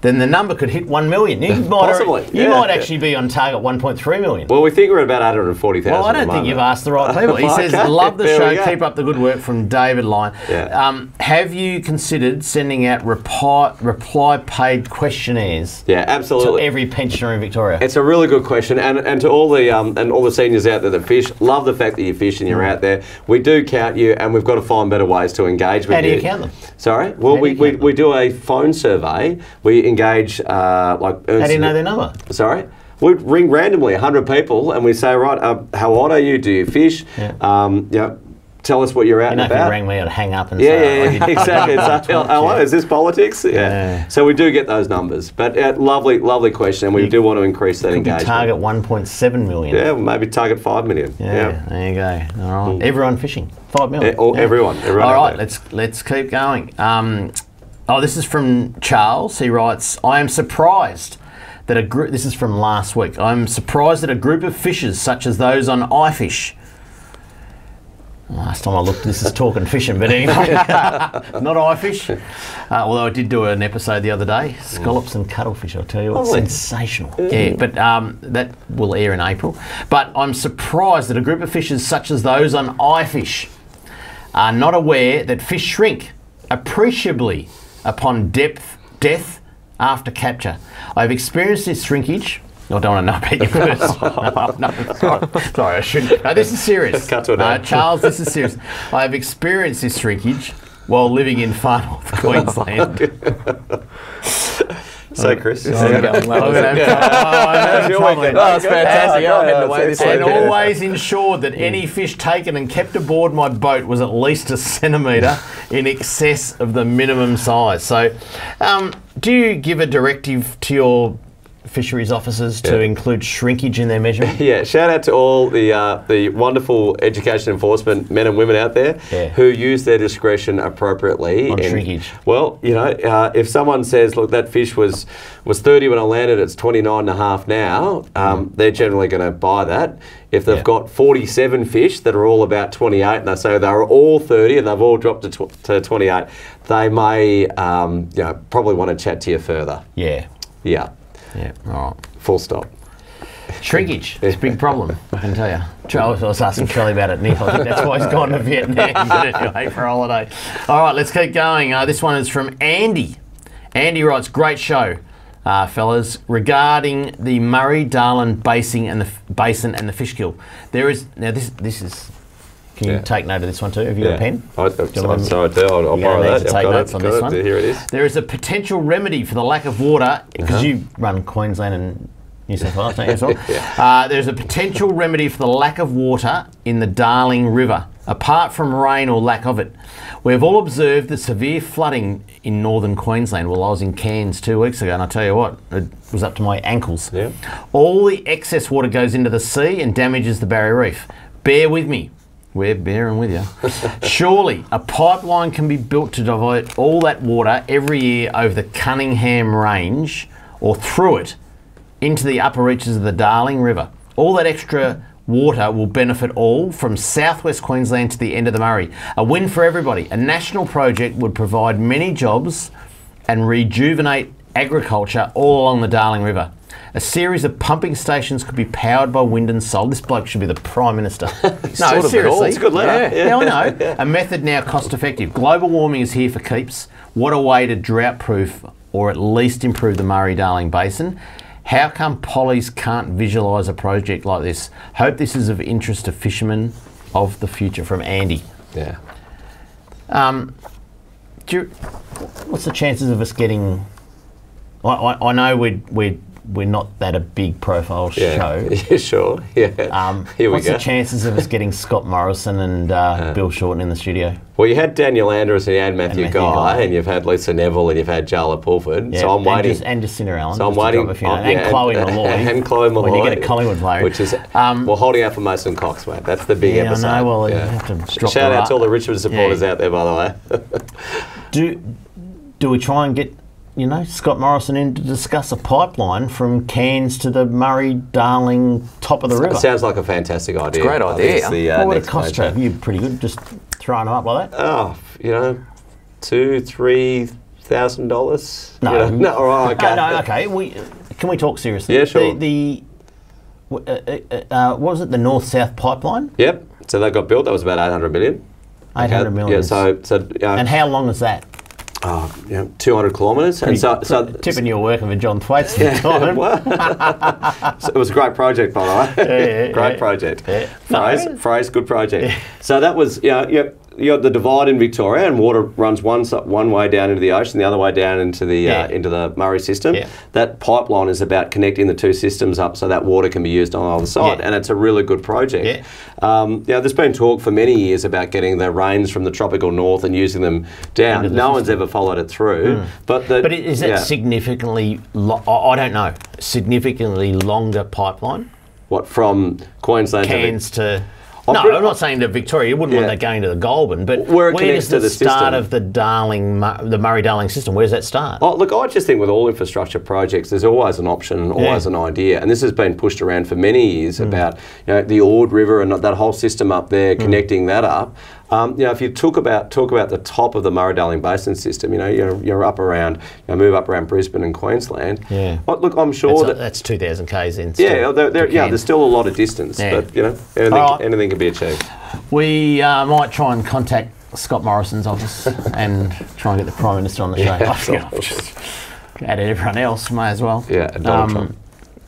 then the number could hit 1 million. You might actually be on target 1.3 million. Well, we think we're at about 140,000. Well, I don't think you've asked the right people. He says, "Love the show. Keep up the good work," from David Lyon. Yeah. Have you considered sending out reply-paid questionnaires? Yeah, absolutely. To every pensioner in Victoria. It's a really good question, and to all the seniors out there that fish, love the fact that you fish and you're out there. We do count you, and we've got to find better ways to engage with you. How do you count them? Sorry? Well, we do a phone survey. We engage How do you know their number? Sorry? We ring randomly 100 people and we say, right, how old are you? Do you fish? Yeah. Tell us what you're out and about. If you rang me, I'd hang up and say, yeah, exactly. Hello, is this politics? Yeah. So we do get those numbers. But lovely question, and we do want to increase that engagement. Target 1.7 million. Yeah, maybe target 5 million. Yeah, there you go. All right. Everyone fishing. 5 million. Everyone. All right, let's keep going. This is from Charles. He writes, "I am surprised that a group," this is from last week, "I'm surprised that a group of fishers such as those on iFish," last time I looked, this is talking fishing, but anyway, not iFish. Although I did do an episode the other day, scallops and cuttlefish, I'll tell you what, sensational. Yeah, but that will air in April. "But I'm surprised that a group of fishers such as those on iFish are not aware that fish shrink appreciably upon death after capture. I've experienced this shrinkage." I don't want to know about your first. Sorry, I shouldn't. No, this is serious. Cut to it. Charles, this is serious. I have experienced this shrinkage while living in far north Queensland. So, Chris. That's fantastic. I'm heading away this weekend. And always ensured that any fish taken and kept aboard my boat was at least a centimetre in excess of the minimum size. So, do you give a directive to your fisheries officers to include shrinkage in their measurement? Yeah, shout out to all the wonderful education enforcement men and women out there who use their discretion appropriately. On shrinkage. Well, if someone says, look, that fish was 30 when I landed, it's 29.5 now, they're generally going to buy that. If they've got 47 fish that are all about 28 and they say they're all 30 and they've all dropped to 28, they may probably want to chat to you further. Yeah. Yeah. Yeah, all right. Full stop. Shrinkage. It's a big problem, I can tell you. I was asking Trelly about it, Nick. I think that's why he's gone to Vietnam. But anyway, for a holiday. All right, let's keep going. This one is from Andy. Andy writes, "Great show, fellas. Regarding the Murray-Darling Basin and the fish kill, there is now this is." Can you take note of this one too? Have you got a pen? I'll borrow that. Take notes on this one. Here it is. "There is a potential remedy for the lack of water," because you run Queensland and New South Wales, don't you, as well? "There's a potential remedy for the lack of water in the Darling River, apart from rain or lack of it. We've all observed the severe flooding in northern Queensland." Well, I was in Cairns 2 weeks ago, and I tell you what, it was up to my ankles. Yeah. "All the excess water goes into the sea and damages the barrier reef. Bear with me." We're bearing with you. "Surely a pipeline can be built to divert all that water every year over the Cunningham Range or through it into the upper reaches of the Darling River. All that extra water will benefit all from southwest Queensland to the end of the Murray. A win for everybody. A national project would provide many jobs and rejuvenate agriculture all along the Darling River. A series of pumping stations could be powered by wind and solar." This bloke should be the Prime Minister. No, seriously. It's a good letter. Yeah, I know. "A method now cost effective. Global warming is here for keeps. What a way to drought proof or at least improve the Murray-Darling Basin. How come Polly's can't visualise a project like this? Hope this is of interest to fishermen of the future, from Andy. Yeah. What's the chances of us getting... I know we're not that a big profile show. Yeah, sure. Yeah. Here we what's go. the chances of us getting Scott Morrison and Bill Shorten in the studio? Well, you had Daniel Andrews and you had Matthew Guy, and you've had Lisa Neville, and you've had Jarla Pulford. Yeah, so I'm waiting. And Jacinta Allen. So I'm waiting. And Chloe Malloy. And Chloe Malloy. When you get a Collingwood player. Which is, we're holding out for Mason Cox, mate. That's the big episode. I know. Well, you have to drop Shout out to all the Richmond supporters out there, by the way. Do we try and get, Scott Morrison in to discuss a pipeline from Cairns to the Murray-Darling top of the river? Sounds like a fantastic idea. It's a great idea. What would it cost, Trav? You're pretty good just throwing them up like that? Oh, $2,000-3,000. No. All right, okay. No, okay. Can we talk seriously? Yeah, sure. What was it, the north-south pipeline? Yep. So that got built. That was about 800 million. 800 million. Yeah, and how long is that? 200 kilometres. And so tipping your working with John Thwaites at the time. So it was a great project, by the way. Great project. Yeah. Phrase, good project. Yeah. So that was, you got the divide in Victoria, and water runs one way down into the ocean, the other way down into the Murray system. Yeah. That pipeline is about connecting the two systems up so that water can be used on either side, and it's a really good project. Yeah. There's been talk for many years about getting the rains from the tropical north and using them down. No one's ever followed it through. But is that significantly? I don't know. Significantly longer pipeline. What, from Queensland Cairns to? No, I'm not saying to Victoria. You wouldn't want that going to the Goulburn, but where does the start of the Murray-Darling system? Where does that start? Oh, look, I just think with all infrastructure projects, there's always an option, always an idea, and this has been pushed around for many years about the Ord River and that whole system up there, connecting that up. If you talk about the top of the Murray-Darling Basin system, you're up around, move up around Brisbane and Queensland. Yeah. Look, I'm sure that's 2,000 k's in. Yeah, there's still a lot of distance, but anything can be achieved. We might try and contact Scott Morrison's office and try and get the Prime Minister on the show. Add everyone else, may as well. Yeah, Donald Trump.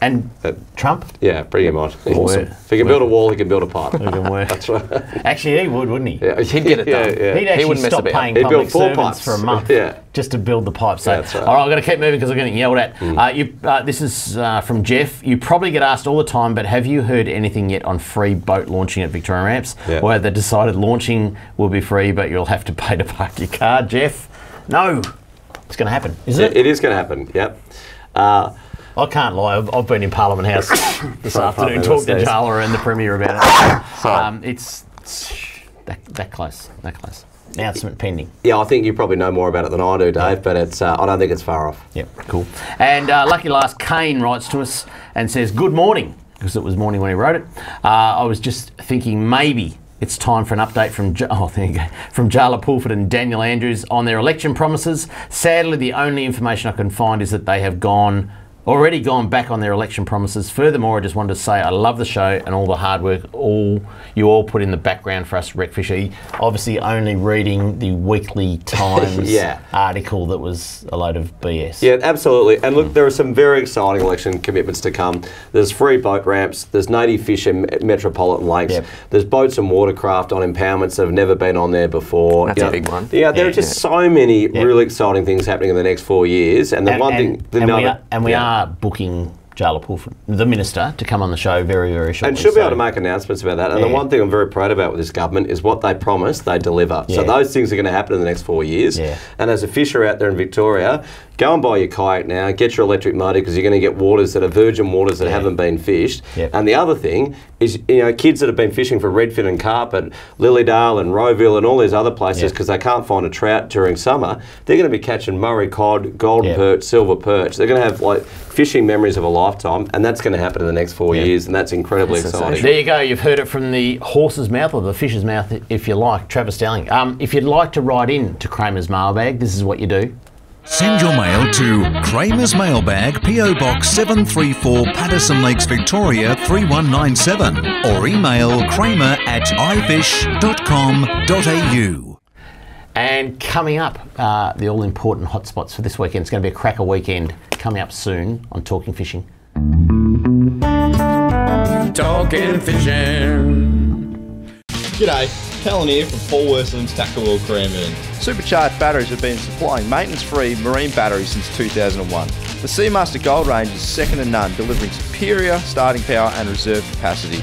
And Trump? Yeah, bring him on. Awesome. If he can build a wall, he can build a pipe. He can work. That's right. Actually, he would, wouldn't he? Yeah, he'd get it done. Yeah. He'd actually stop paying public servants for a month just to build the pipe. So, that's right. All right, I've got to keep moving because I'm getting yelled at. This is from Jeff. You probably get asked all the time, but have you heard anything yet on free boat launching at Victorian Ramps? Yeah. Where they decided launching will be free, but you'll have to pay to park your car, Jeff? No. It's going to happen, isn't it? It is going to happen, yep. I can't lie. I've been in Parliament House this afternoon talking to Jarla and the Premier about it. It's that close. Announcement pending. Yeah, I think you probably know more about it than I do, Dave, but it's I don't think it's far off. Yep, cool. And Lucky Last Kane writes to us and says, good morning, because it was morning when he wrote it. I was just thinking maybe it's time for an update from Jarla Pulford and Daniel Andrews on their election promises. Sadly, the only information I can find is that they have already gone back on their election promises. Furthermore, I just wanted to say I love the show and all the hard work you all put in the background for us rec fisher. Obviously only reading the Weekly Times article that was a load of BS. Yeah, absolutely. And look, there are some very exciting election commitments to come. There's free boat ramps, there's native fish in metropolitan lakes, there's boats and watercraft on impoundments that have never been on there before. That's a big one. Yeah, there are just so many really exciting things happening in the next 4 years. And we are booking Jarla Pulford, the Minister, to come on the show very, very shortly. And she'll be able to make announcements about that. And the one thing I'm very proud about with this government is what they promise, they deliver. So those things are going to happen in the next 4 years. And as a fisher out there in Victoria, go and buy your kayak now, get your electric motor, because you're going to get waters that are virgin waters that haven't been fished. And the other thing is, kids that have been fishing for redfin and carpet, Lilydale and Rowville and all these other places, because they can't find a trout during summer, they're going to be catching Murray cod, golden perch, silver perch. They're going to have fishing memories of a lifetime, and that's going to happen in the next 4 years, and that's incredibly exciting. There you go. You've heard it from the horse's mouth, or the fish's mouth, if you like, Travis Dowling. If you'd like to write in to Kramer's Mailbag, this is what you do. Send your mail to Kramer's Mailbag, PO Box 734, Patterson Lakes, Victoria 3197, or email kramer@ifish.com.au. And coming up, the all-important hotspots for this weekend. It's going to be a cracker weekend coming up soon on Talking Fishing. Talking fishing. G'day, Callan here from Paul Worsland's Tackle World Cranbourne. Supercharged batteries have been supplying maintenance-free marine batteries since 2001. The Seamaster Gold range is second to none, delivering superior starting power and reserve capacity.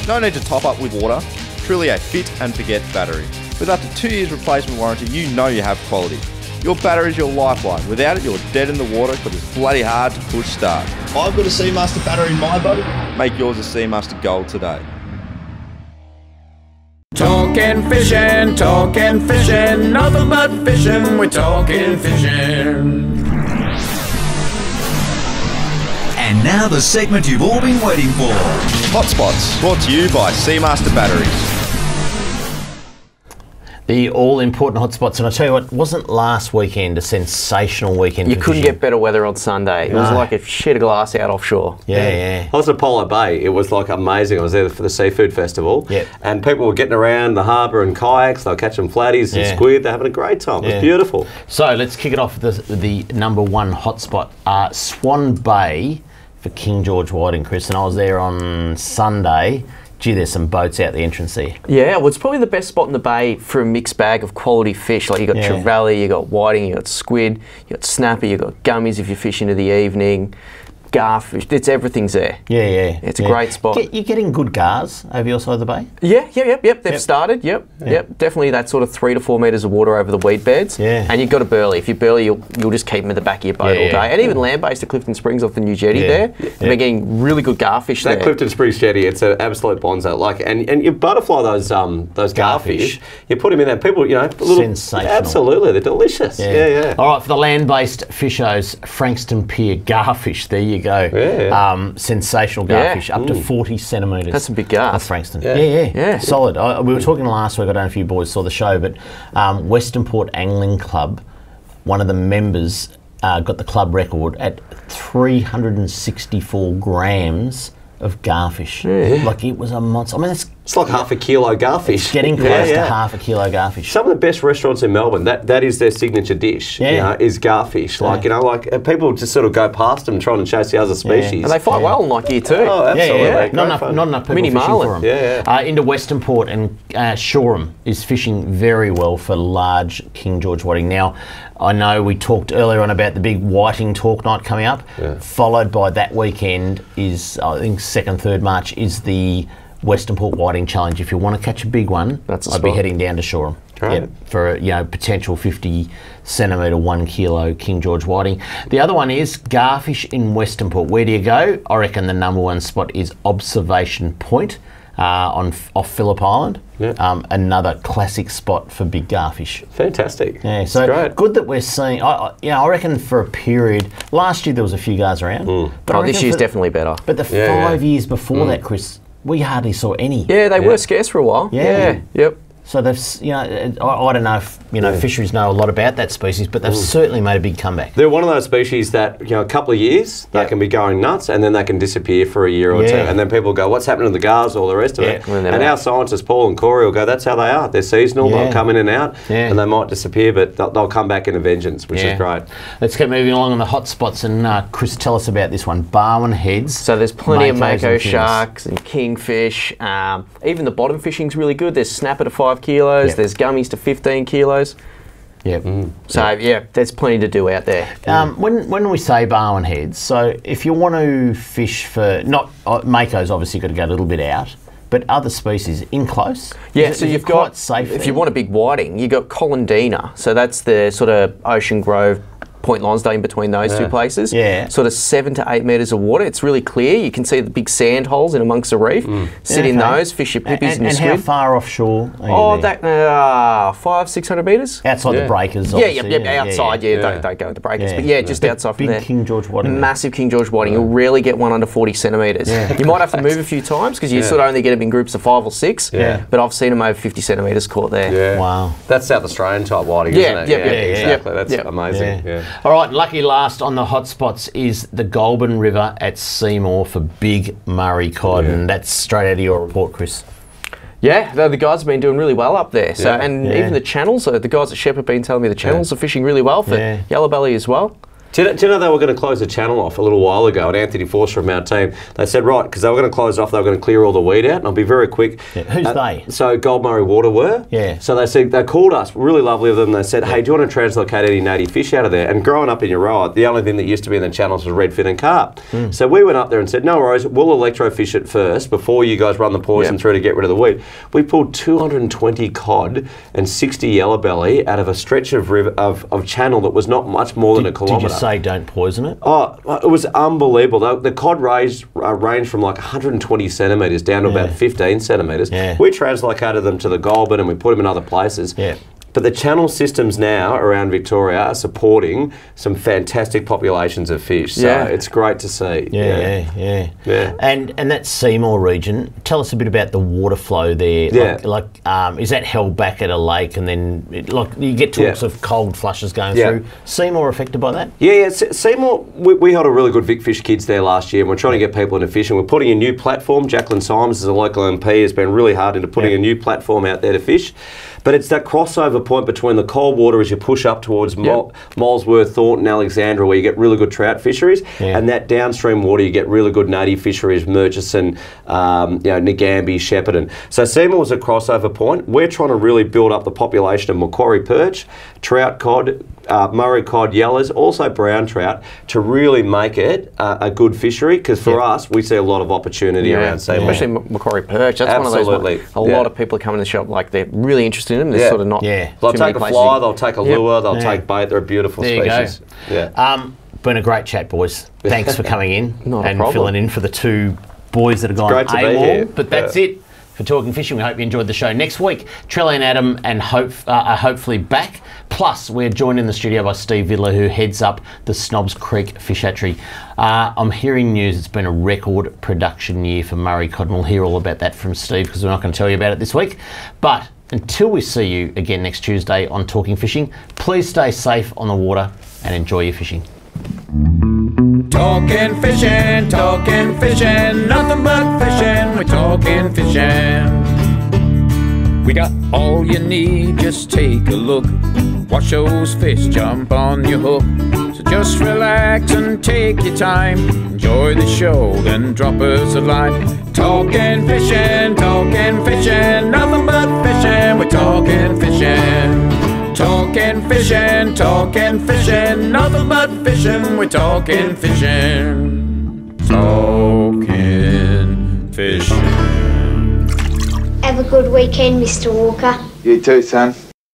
No need to top up with water, truly a fit and forget battery. With up to 2 years replacement warranty, you know you have quality. Your battery is your lifeline. Without it, you're dead in the water because it's bloody hard to push start. I've got a Seamaster battery in my boat. Make yours a Seamaster Gold today. Talking fishing, nothing but fishing, we're talking fishing. And now the segment you've all been waiting for. Hotspots, brought to you by Seamaster Batteries. The all-important hotspots, and I tell you what, wasn't last weekend a sensational weekend? You couldn't get better weather on Sunday. It was like a sheet of glass out offshore. Yeah. I was at Apollo Bay. It was like amazing. I was there for the seafood festival. Yep. And people were getting around the harbour in kayaks. They were catching flatties and squid. They're having a great time. It was beautiful. So let's kick it off with the number one hotspot, Swan Bay for King George whiting, Chris. And I was there on Sunday. Gee, there's some boats out the entrance there. Yeah, well, it's probably the best spot in the bay for a mixed bag of quality fish. Like you got trevally, you got whiting, you got squid, you got snapper, you got gummies if you fish into the evening, garfish. Everything's there. Yeah. It's a great spot. You're getting good gars over your side of the bay? Yep. They've started. Yep. Definitely that sort of 3 to 4 metres of water over the weed beds. Yeah. And you've got a burley. If you burley, you'll just keep them at the back of your boat all day. And even land-based at Clifton Springs off the new jetty there. They're getting really good garfish there. That Clifton Springs jetty, it's an absolute bonzo. Like, and you butterfly those garfish. You put them in there. People, sensational. Absolutely, they're delicious. Yeah. All right, for the land-based fishos, Frankston Pier garfish. There you go. Yeah. Sensational garfish, up to 40 centimetres. That's a big gar. Off Frankston. Yeah. Solid. We were talking last week, I don't know if you boys saw the show, but Western Port Angling Club, one of the members got the club record at 364 grams of garfish. Like it was a monster. I mean, it's like half a kilo garfish. It's getting close to half a kilo garfish. Some of the best restaurants in Melbourne, that is their signature dish. Is garfish. Like people just sort of go past them trying to chase the other species. And they fight well in like year 2. Oh, absolutely. Not enough people Mini fishing marlin. for them. Into Western Port, and Shoreham is fishing very well for large King George whiting. Now, I know we talked earlier on about the big whiting talk night coming up. Followed by that weekend is, I think, 2nd, 3rd March is the Western Port Whiting Challenge. If you want to catch a big one, I'd be heading down to Shoreham for potential 50 centimetre 1 kilo King George whiting. The other one is garfish in Western Port. Where do you go? I reckon the number one spot is Observation Point off Phillip Island. Another classic spot for big garfish. Fantastic. Yeah, so great. Good that we're seeing. I reckon for a period. Last year there was a few guys around, but this year's definitely better. But the 5 years before that, Chris, we hardly saw any. Yeah, they were scarce for a while. Yep. So they've, I don't know if fisheries know a lot about that species, but they've certainly made a big comeback. They're one of those species that a couple of years they can be going nuts, and then they can disappear for a year or two, and then people go, "What's happening to the gars?" All the rest of it. And our scientists, Paul and Corey, will go, "That's how they are. They're seasonal. They'll come in and out, and they might disappear, but they'll come back in a vengeance, which is great." Let's keep moving along on the hot spots, and Chris, tell us about this one, Barwon Heads. So there's plenty of mako sharks and kingfish. Even the bottom fishing's really good. There's snapper to 5 kilos. There's gummies to 15 kilos. So there's plenty to do out there. When we say Barwon Heads, so if you want to fish for mako's obviously got to go a little bit out, but other species in close. So you've got safe. If you want a big whiting, you got Colindina. So that's the sort of Ocean Grove, Point Lonsdale in between those two places. Sort of 7 to 8 metres of water. It's really clear. You can see the big sand holes in amongst the reef. Sit in those, fish your pippies and your squid. And how far offshore are you there? That 500-600 metres. Outside the breakers, obviously. Outside. Don't go with the breakers. But just outside from there. Big King George whiting. Massive King George whiting. You'll rarely get one under 40 centimetres. You might have to move a few times because you sort of only get them in groups of 5 or 6. But I've seen them over 50 centimetres caught there. Wow. That's South Australian type whiting, isn't it? Exactly. That's amazing. All right, lucky last on the hotspots is the Goulburn River at Seymour for big Murray cod, and that's straight out of your report, Chris. Yeah, the guys have been doing really well up there. Even the channels, the guys at Shep have been telling me the channels are fishing really well for yellow belly as well. Do you know they were going to close the channel off a little while ago, and Anthony Forster from our team, they said, right, because they were going to close it off, they were going to clear all the weed out, and I'll be very quick. Yeah. Who's they? So Gold Murray Water were. Yeah. So they called us, really lovely of them, they said, hey, do you want to translocate any native fish out of there? And growing up in Euroa, the only thing that used to be in the channels was redfin and carp. So we went up there and said, no worries, we'll electrofish it first before you guys run the poison through to get rid of the weed. We pulled 220 cod and 60 yellow belly out of a stretch of channel that was not much more than a kilometre. Did you say don't poison it? Oh, it was unbelievable. The cod ranged from like 120 centimetres down to about 15 centimetres. Yeah. We translocated them to the Goulburn and we put them in other places. Yeah. But the channel systems now around Victoria are supporting some fantastic populations of fish. So it's great to see. Yeah. And that Seymour region, tell us a bit about the water flow there. Yeah. Is that held back at a lake and then you get talks of cold flushes going through? Seymour affected by that? Yeah. Seymour, we held a really good Vic Fish Kids there last year and we're trying to get people into fishing. We're putting a new platform. Jacqueline Symes, as a local MP, has been really hard into putting a new platform out there to fish. But it's that crossover point between the cold water as you push up towards Molesworth, Thornton, Alexandra, where you get really good trout fisheries, and that downstream water you get really good native fisheries, Murchison, Nagambie, Shepparton. So Seymour was a crossover point. We're trying to really build up the population of Macquarie perch, trout cod, Murray cod, yellows, also brown trout, to really make it a good fishery, because for us, we see a lot of opportunity around Seymour. Especially Macquarie perch. That's one of those ones. A lot of people come in the shop, like they're really interested in them. They're sort of not They'll take a fly, they'll take a lure, they'll take bait. They're a beautiful species. Been a great chat, boys. Thanks for coming in and problem. filling in for the two boys that have gone great to be here. But that's it for Talking Fishing. We hope you enjoyed the show. Next week, Trelly and Adam are hopefully back. Plus, we're joined in the studio by Steve Vidler, who heads up the Snobs Creek Fish Hatchery. I'm hearing news it's been a record production year for Murray cod, and we'll hear all about that from Steve, because we're not going to tell you about it this week. But until we see you again next Tuesday on Talking Fishing, please stay safe on the water and enjoy your fishing. Talking fishing, nothing but fishing, we're talking fishing. We got all you need, just take a look. Watch those fish jump on your hook. So just relax and take your time. Enjoy the show, then drop us a line. Talking fishing, nothing but fishing, we're talking fishing. Talking fishing, nothing but fishing, we're talking fishing. Talking fishing. Have a good weekend, Mr. Walker. You too, son.